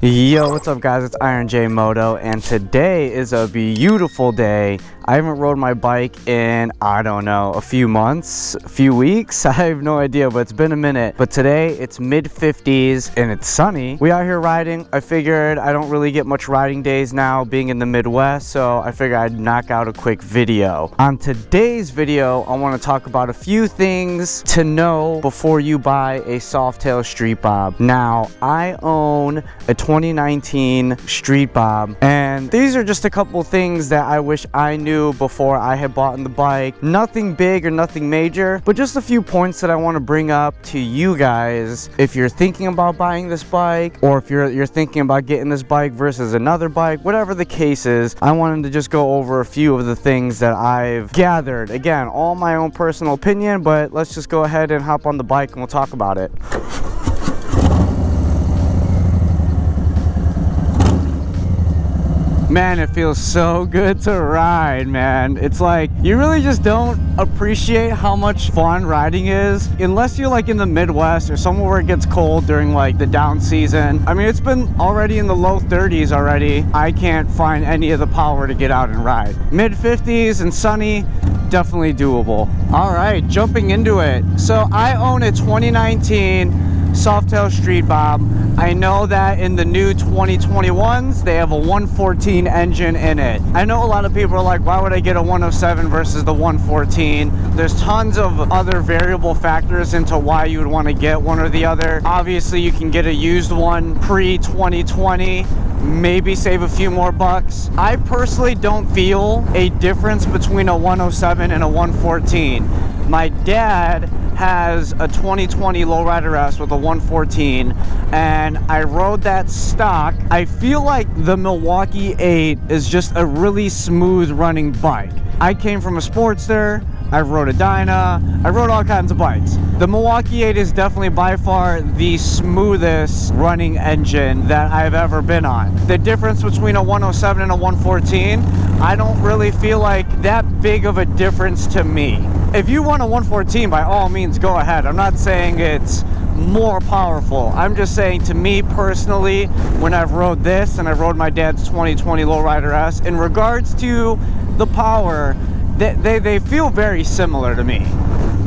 Yo, what's up guys, it's Iron J Moto, and today is a beautiful day. I haven't rode my bike in, I don't know, a few months, a few weeks, I have no idea, but it's been a minute. But today it's mid-50s and it's sunny. We out here riding. I figured I don't really get much riding days now being in the Midwest, so I figured I'd knock out a quick video. On today's video, I want to talk about a few things to know before you buy a Softail Street Bob. Now, I own a 2019 Street Bob, and these are just a couple things that I wish I knew before I had bought the bike. Nothing big or nothing major, but just a few points that I want to bring up to you guys if you're thinking about buying this bike, or if you're thinking about getting this bike versus another bike, whatever the case is. I wanted to just go over a few of the things that I've gathered. Again, all my own personal opinion, but let's just go ahead and hop on the bike and we'll talk about it. Man, it feels so good to ride, man. It's like, you really just don't appreciate how much fun riding is unless you're like in the Midwest or somewhere where it gets cold during like the down season. I mean, it's been already in the low 30s already. I can't find any of the power to get out and ride. Mid 50s and sunny, definitely doable. All right, jumping into it. So I own a 2019 Softail Street Bob. I know that in the new 2021s, they have a 114 engine in it. I know a lot of people are like, why would I get a 107 versus the 114? There's tons of other variable factors into why you would want to get one or the other. Obviously, you can get a used one pre-2020, maybe save a few more bucks. I personally don't feel a difference between a 107 and a 114. My dad has a 2020 Lowrider S with a 114, and I rode that stock. I feel like the Milwaukee 8 is just a really smooth running bike. I came from a Sportster, I rode a Dyna, I rode all kinds of bikes. The Milwaukee 8 is definitely by far the smoothest running engine that I've ever been on. The difference between a 107 and a 114, I don't really feel like that big of a difference to me. If you want a 114, by all means, go ahead. I'm not saying it's more powerful. I'm just saying, to me personally, when I've rode this and I rode my dad's 2020 Lowrider S, in regards to the power, they feel very similar to me.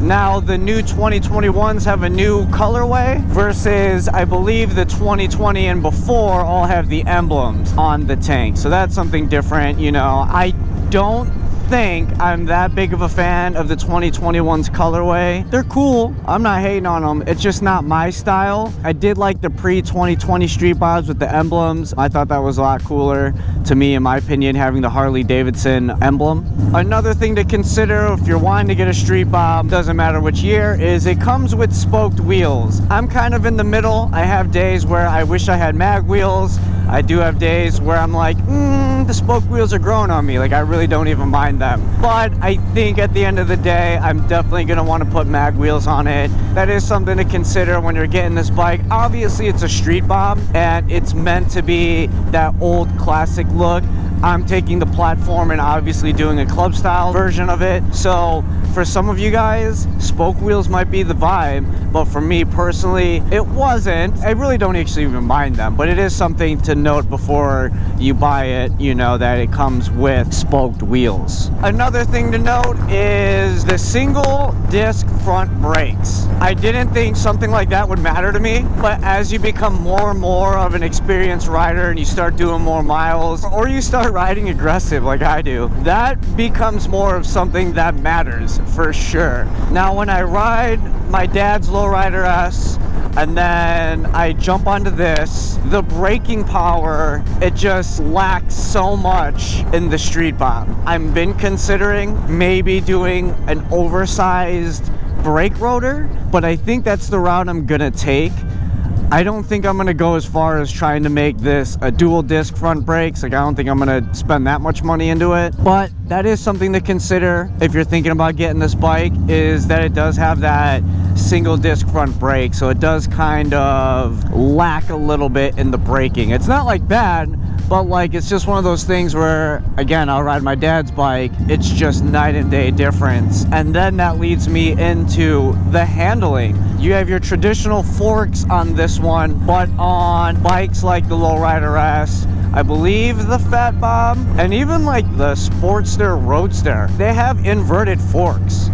Now, the new 2021s have a new colorway versus, I believe, the 2020 and before all have the emblems on the tank. So that's something different, you know. I don't think I'm that big of a fan of the 2021's colorway. They're cool, I'm not hating on them, it's just not my style. I did like the pre-2020 Street Bobs with the emblems. I thought that was a lot cooler to me, in my opinion, having the Harley Davidson emblem. Another thing to consider if you're wanting to get a Street Bob, doesn't matter which year, is it comes with spoked wheels. I'm kind of in the middle. I have days where I wish I had mag wheels. I do have days where I'm like, the spoke wheels are growing on me. Like, I really don't even mind them. But I think at the end of the day, I'm definitely gonna want to put mag wheels on it. That is something to consider when you're getting this bike. Obviously, it's a Street Bob, and it's meant to be that old classic look. I'm taking the platform and obviously doing a club style version of it. So for some of you guys, spoke wheels might be the vibe, but for me personally, it wasn't. I really don't actually even mind them, but it is something to note before you buy it, you know, that it comes with spoked wheels. Another thing to note is the single disc front brakes. I didn't think something like that would matter to me, but as you become more and more of an experienced rider and you start doing more miles, or you start riding aggressive like I do, that becomes more of something that matters for sure. Now, when I ride my dad's Lowrider S and then I jump onto this, the braking power, it just lacks so much in the Street Bob. I've been considering maybe doing an oversized brake rotor, but I think that's the route I'm gonna take. I don't think I'm gonna go as far as trying to make this a dual disc front brakes. Like, I don't think I'm gonna spend that much money into it, but that is something to consider if you're thinking about getting this bike, is that it does have that single disc front brake, so it does kind of lack a little bit in the braking. It's not like bad, but like it's just one of those things where, again, I'll ride my dad's bike, it's just night and day difference. And then that leads me into the handling. You have your traditional forks on this one, but on bikes like the Lowrider S, I believe the Fat Bob, and even like the Sportster Roadster, they have inverted forks.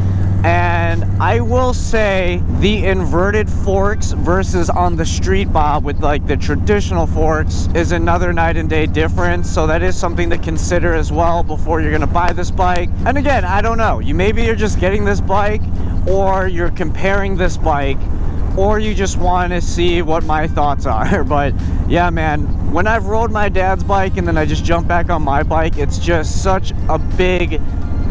And I will say the inverted forks versus on the Street Bob with like the traditional forks is another night and day difference. So that is something to consider as well before you're gonna buy this bike. And again, I don't know, maybe you're just getting this bike, or you're comparing this bike, or you just want to see what my thoughts are. But yeah, man, when I've rode my dad's bike and then I just jump back on my bike, it's just such a big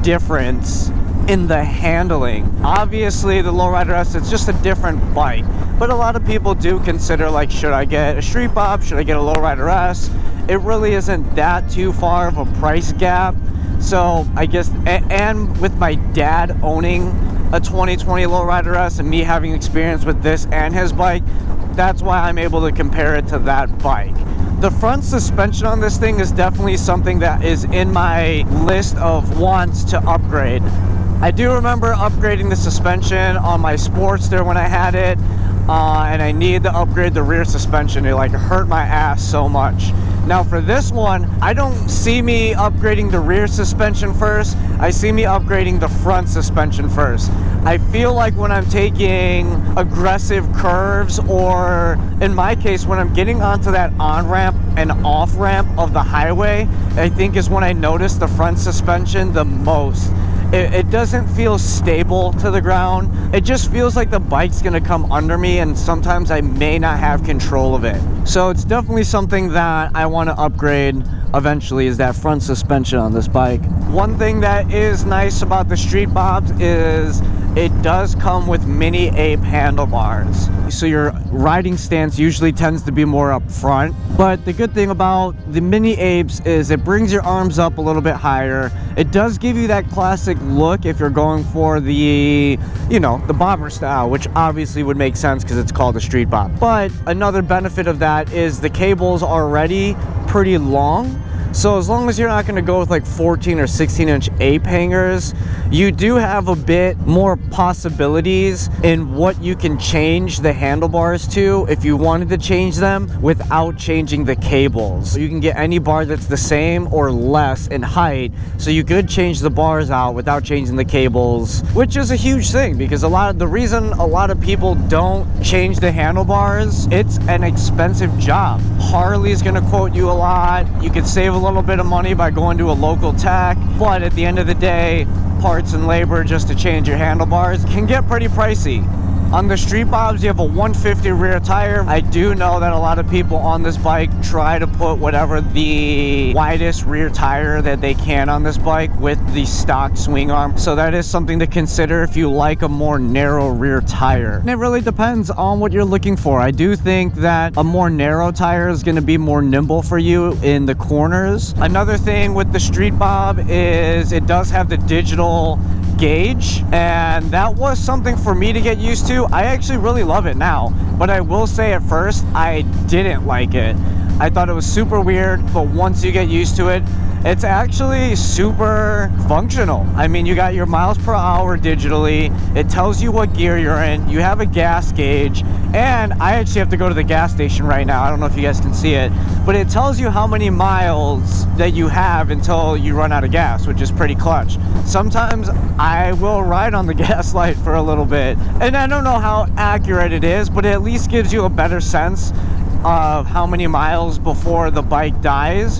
difference in the handling. Obviously the Lowrider S, it's just a different bike, but a lot of people do consider like, should I get a Street Bob, should I get a Lowrider S? It really isn't that too far of a price gap. So I guess, and with my dad owning a 2020 Lowrider S and me having experience with this and his bike, that's why I'm able to compare it to that bike. The front suspension on this thing is definitely something that is in my list of wants to upgrade. I do remember upgrading the suspension on my Sportster when I had it, and I needed to upgrade the rear suspension. It like hurt my ass so much. Now for this one, I don't see me upgrading the rear suspension first. I see me upgrading the front suspension first. I feel like when I'm taking aggressive curves, or in my case, when I'm getting onto that on-ramp and off-ramp of the highway, I think is when I notice the front suspension the most. It doesn't feel stable to the ground. It just feels like the bike's gonna come under me, and sometimes I may not have control of it. So it's definitely something that I want to upgrade eventually, is that front suspension on this bike. One thing that is nice about the Street Bobs is it does come with mini ape handlebars. So your riding stance usually tends to be more up front. But the good thing about the mini apes is it brings your arms up a little bit higher. It does give you that classic look if you're going for the, you know, the bobber style, which obviously would make sense because it's called a Street Bob. But another benefit of that is the cable's already pretty long. So as long as you're not going to go with like 14 or 16 inch ape hangers, you do have a bit more possibilities in what you can change the handlebars to if you wanted to change them without changing the cables. So you can get any bar that's the same or less in height, so you could change the bars out without changing the cables, which is a huge thing because the reason a lot of people don't change the handlebars, it's an expensive job. Harley's going to quote you a lot. You could save a little bit of money by going to a local tech, but at the end of the day, parts and labor just to change your handlebars can get pretty pricey. On the Street Bobs, you have a 150 rear tire. I do know that a lot of people on this bike try to put whatever the widest rear tire that they can on this bike with the stock swing arm. So that is something to consider if you like a more narrow rear tire. And it really depends on what you're looking for. I do think that a more narrow tire is going to be more nimble for you in the corners. Another thing with the Street Bob is it does have the digital gauge, and that was something for me to get used to. I actually really love it now, but I will say at first I didn't like it. I thought it was super weird, but once you get used to it, it's actually super functional. I mean, you got your miles per hour digitally, it tells you what gear you're in, you have a gas gauge, and I actually have to go to the gas station right now. I don't know if you guys can see it, but it tells you how many miles that you have until you run out of gas, which is pretty clutch. Sometimes I will ride on the gas light for a little bit, and I don't know how accurate it is, but it at least gives you a better sense of how many miles before the bike dies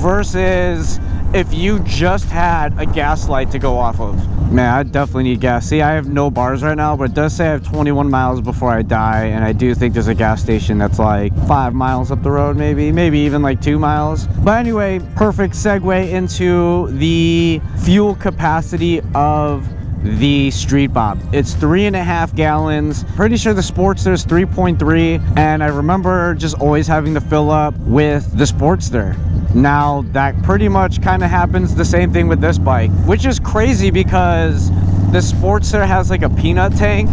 versus if you just had a gas light to go off of. Man, I definitely need gas. See, I have no bars right now, but it does say I have 21 miles before I die, and I do think there's a gas station that's like 5 miles up the road, maybe even like 2 miles. But anyway, perfect segue into the fuel capacity of the Street Bob. It's 3.5 gallons. Pretty sure the Sportster's 3.3, and I remember just always having to fill up with the Sportster. Now that pretty much kind of happens the same thing with this bike, which is crazy because the Sportster has like a peanut tank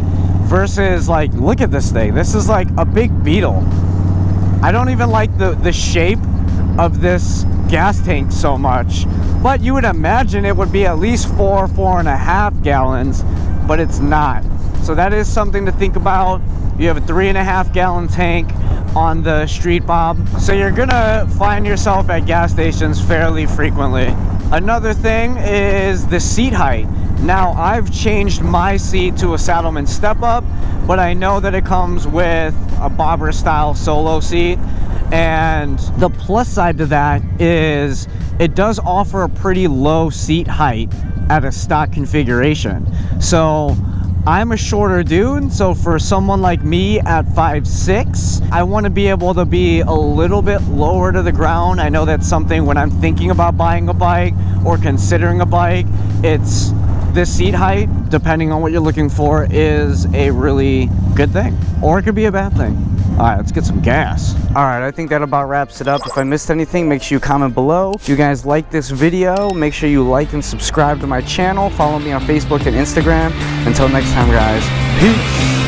versus like, look at this thing. This is like a big Beetle. I don't even like the shape of this gas tank so much, but you would imagine it would be at least 4.5 gallons, but it's not. So that is something to think about. You have a 3.5 gallon tank on the Street Bob, so you're gonna find yourself at gas stations fairly frequently. Another thing is the seat height. Now, I've changed my seat to a Saddleman step-up, but I know that it comes with a bobber style solo seat, and the plus side to that is it does offer a pretty low seat height at a stock configuration. So I'm a shorter dude, so for someone like me at 5'6", I want to be able to be a little bit lower to the ground. I know that's something when I'm thinking about buying a bike or considering a bike, it's this seat height, depending on what you're looking for, is a really good thing, or it could be a bad thing. All right, let's get some gas. All right, I think that about wraps it up. If I missed anything, make sure you comment below. If you guys like this video, make sure you like and subscribe to my channel. Follow me on Facebook and Instagram. Until next time, guys, peace.